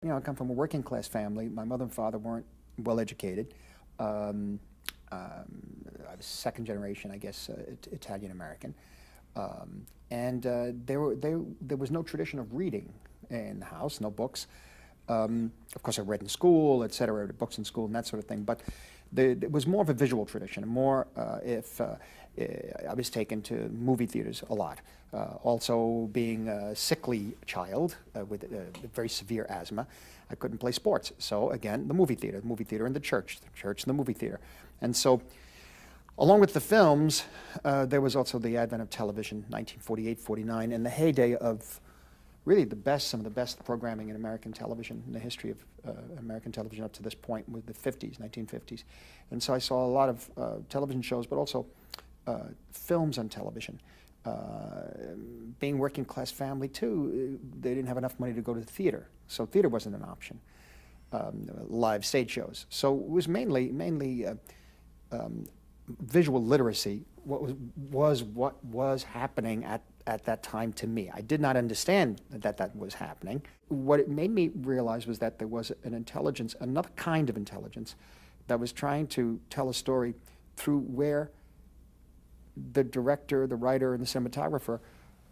You know, I come from a working class family. My mother and father weren't well educated. Um, I was second generation, I guess, Italian American. There was no tradition of reading in the house, no books. Of course, I read in school, et cetera, I read books in school and that sort of thing. But it was more of a visual tradition, and more if I was taken to movie theaters a lot. Also, being a sickly child with very severe asthma, I couldn't play sports. So again, the movie theater and the church and the movie theater. And so, along with the films, there was also the advent of television, 1948, 49, and the heyday of really some of the best programming in American television, in the history of American television up to this point, with the 50s, 1950s. And so I saw a lot of television shows, but also films on television. Being working class family too, they didn't have enough money to go to the theater, so theater wasn't an option. Live stage shows. So it was mainly visual literacy. What was happening at that time to me. I did not understand that was happening. What it made me realize was that there was an intelligence, another kind of intelligence, that was trying to tell a story through where the director, the writer, and the cinematographer,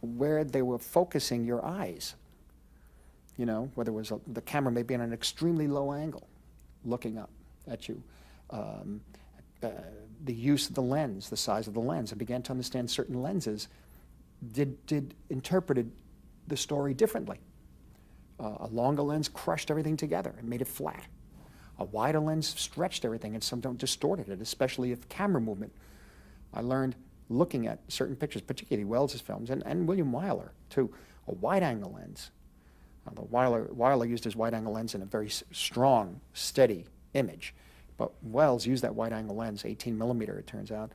where they were focusing your eyes. You know, whether it was the camera may be on an extremely low angle, looking up at you. The use of the lens, the size of the lens. I began to understand certain lenses interpreted the story differently. A longer lens crushed everything together and made it flat. A wider lens stretched everything and sometimes distorted it, especially if camera movement. I learned looking at certain pictures, particularly Wells's films, and William Wyler too, a wide-angle lens. Wyler used his wide-angle lens in a very strong, steady image, but Wells used that wide-angle lens, 18 millimeter, it turns out,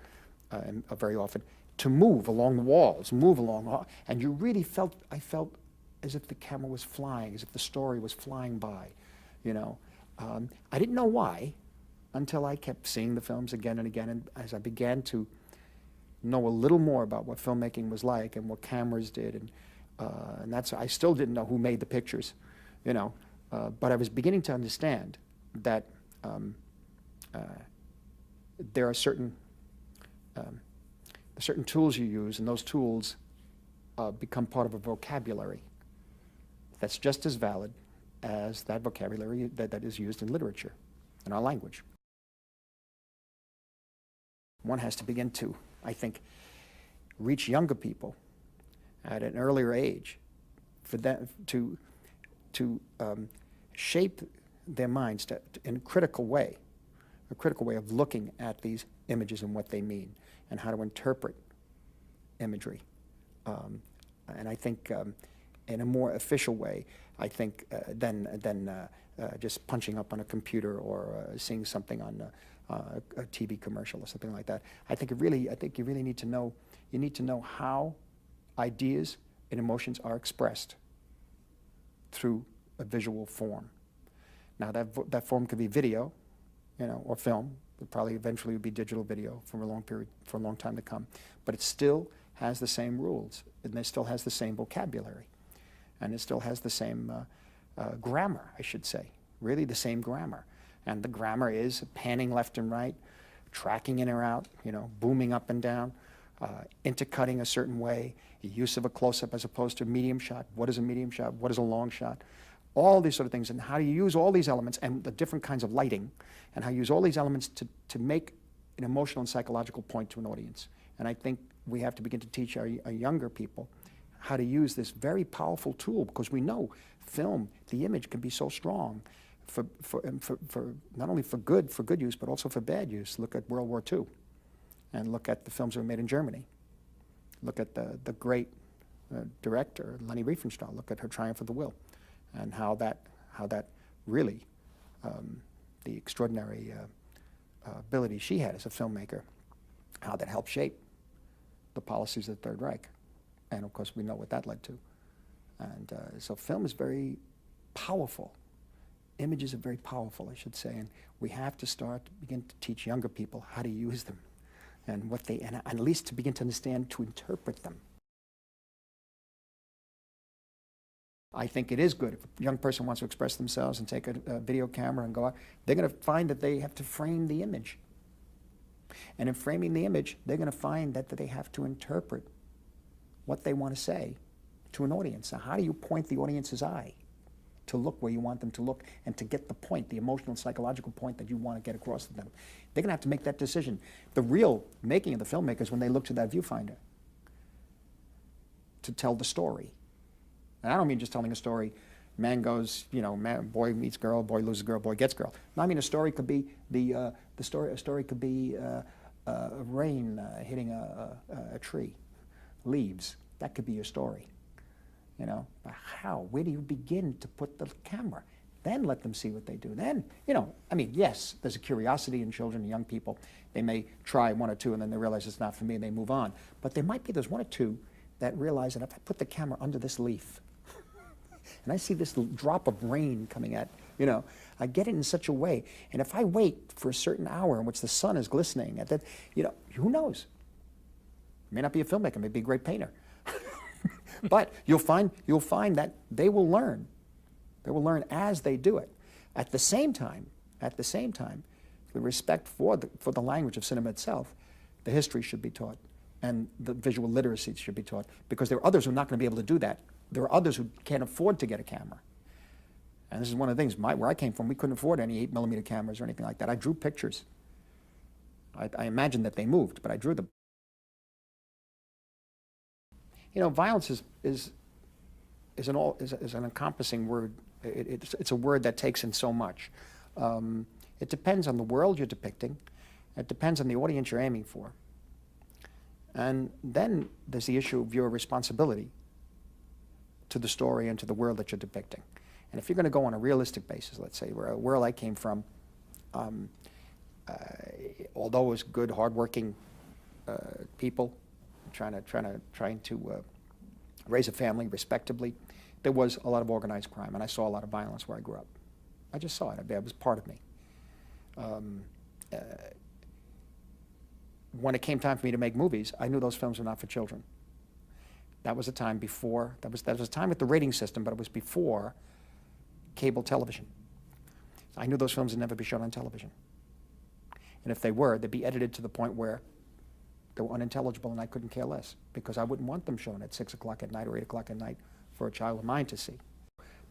very often, to move along the walls, and you really I felt as if the camera was flying, as if the story was flying by, you know. I didn't know why until I kept seeing the films again and again, and as I began to know a little more about what filmmaking was like and what cameras did, and I still didn't know who made the pictures, you know, but I was beginning to understand that there are certain tools you use, and those tools become part of a vocabulary that's just as valid as that vocabulary that is used in literature, in our language. One has to begin to, I think, reach younger people at an earlier age for them to shape their minds in a critical way of looking at these images and what they mean, and how to interpret imagery. And I think in a more official way, I think, than just punching up on a computer or seeing something on a TV commercial or something like that. I think you really need to know how ideas and emotions are expressed through a visual form. Now that form could be video, you know, or film. It probably eventually would be digital video for a long time to come. But it still has the same rules, and it still has the same vocabulary, and it still has the same grammar, I should say, really the same grammar. And the grammar is panning left and right, tracking in or out, you know, booming up and down, intercutting a certain way, use of a close-up as opposed to a medium shot. What is a medium shot? What is a long shot? All these sort of things, and how do you use all these elements and the different kinds of lighting, and how you use all these elements to make an emotional and psychological point to an audience. And I think we have to begin to teach our younger people how to use this very powerful tool, because we know film, the image, can be so strong for not only for good use, but also for bad use. Look at World War II, and look at the films that were made in Germany. Look at the great director, Leni Riefenstahl. Look at her Triumph of the Will, and how that really, the extraordinary ability she had as a filmmaker, how that helped shape the policies of the Third Reich. And of course, we know what that led to. And so film is very powerful. Images are very powerful, I should say, and we have to begin to teach younger people how to use them, and and at least to begin to understand, to interpret them. I think it is good. If a young person wants to express themselves and take a video camera and go out, they're going to find that they have to frame the image. And in framing the image, they're going to find that they have to interpret what they want to say to an audience. So how do you point the audience's eye to look where you want them to look and to get the point, the emotional and psychological point that you want to get across to them? They're going to have to make that decision. The real making of the filmmaker is when they look to that viewfinder to tell the story. And I don't mean just telling a story, man goes, you know, boy meets girl, boy loses girl, boy gets girl. No, I mean a story could be a story could be rain hitting a tree, leaves. That could be your story. You know, but how? Where do you begin to put the camera? Then let them see what they do. Then, you know, I mean, yes, there's a curiosity in children and young people. They may try one or two and then they realize it's not for me and they move on. But there might be, there's one or two that realize that if I put the camera under this leaf and I see this drop of rain coming at, you know, I get it in such a way. And if I wait for a certain hour in which the sun is glistening, at that, you know, who knows? I may not be a filmmaker, may be a great painter. But you'll find that they will learn. They will learn as they do it. At the same time, the respect for the language of cinema itself, the history should be taught, and the visual literacy should be taught, because there are others who are not going to be able to do that. There are others who can't afford to get a camera. And this is one of the things, where I came from, we couldn't afford any 8mm cameras or anything like that. I drew pictures. I imagined that they moved, but I drew them. You know, violence is an encompassing word. It's a word that takes in so much. It depends on the world you're depicting. It depends on the audience you're aiming for. And then there's the issue of your responsibility to the story and to the world that you're depicting. And if you're going to go on a realistic basis, let's say, where a world I came from, although it was good, hardworking people, trying to raise a family respectably, there was a lot of organized crime, and I saw a lot of violence where I grew up. I just saw it. It was part of me. When it came time for me to make movies, I knew those films were not for children. That was a time before, that was a time with the rating system, but it was before cable television. I knew those films would never be shown on television. And if they were, they'd be edited to the point where they were unintelligible and I couldn't care less, because I wouldn't want them shown at 6 o'clock at night or 8 o'clock at night for a child of mine to see.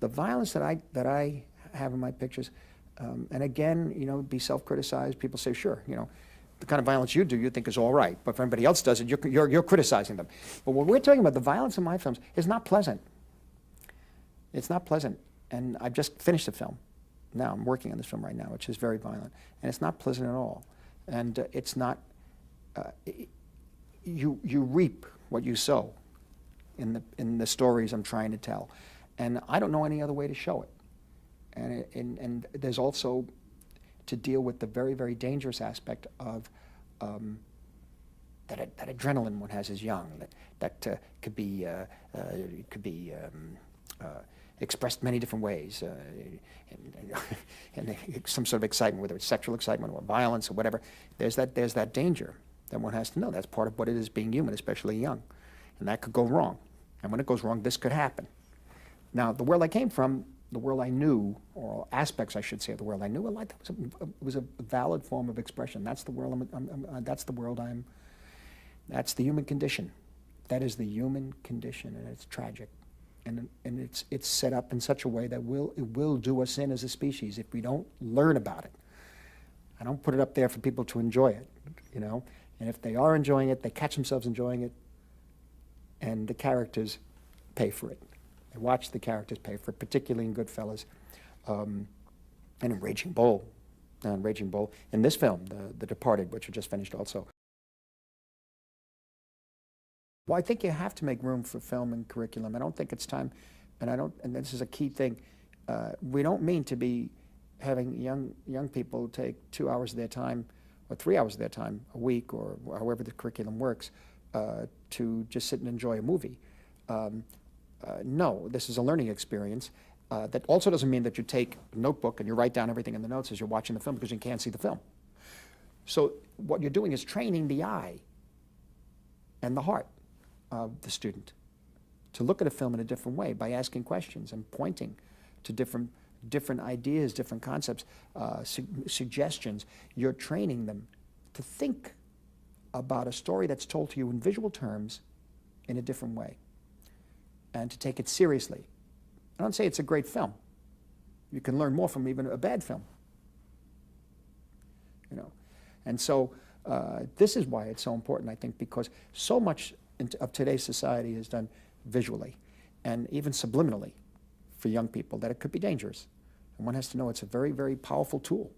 The violence that I have in my pictures, and again, you know, be self-criticized. People say, sure, you know, the kind of violence you do, you think is all right, but if everybody else does it, you're criticizing them. But what we're talking about, the violence in my films, is not pleasant. It's not pleasant. And I've just finished a film. Now I'm working on this film right now, which is very violent, and it's not pleasant at all. And it's not. You reap what you sow in the stories I'm trying to tell, and I don't know any other way to show it. And there's also to deal with the very, very dangerous aspect of that adrenaline one has as young, that could be expressed many different ways, and some sort of excitement, whether it's sexual excitement or violence or whatever. There's that danger that one has to know. That's part of what it is being human, especially young, and that could go wrong. And when it goes wrong, this could happen. Now, the world I came from, the world I knew, or aspects, I should say, of the world I knew, well, that was a valid form of expression. That's the world that's the human condition. That is the human condition, and it's tragic. And it's set up in such a way that it will do us in as a species if we don't learn about it. I don't put it up there for people to enjoy it, you know. And if they are enjoying it, they catch themselves enjoying it, and the characters pay for it. They watch the characters pay for it, particularly in Goodfellas, and in Raging Bull. In this film, The Departed, which I just finished also. Well, I think you have to make room for film and curriculum. I don't think it's time, and this is a key thing. We don't mean to be having young people take 2 hours of their time or 3 hours of their time a week, or however the curriculum works, to just sit and enjoy a movie. No, this is a learning experience. That also doesn't mean that you take a notebook and you write down everything in the notes as you're watching the film, because you can't see the film. So what you're doing is training the eye and the heart of the student to look at a film in a different way by asking questions and pointing to different ideas, different concepts, suggestions. You're training them to think about a story that's told to you in visual terms in a different way, and to take it seriously. I don't say it's a great film. You can learn more from even a bad film. You know, and so this is why it's so important, I think, because so much of today's society is done visually and even subliminally for young people that it could be dangerous. And one has to know it's a very, very powerful tool.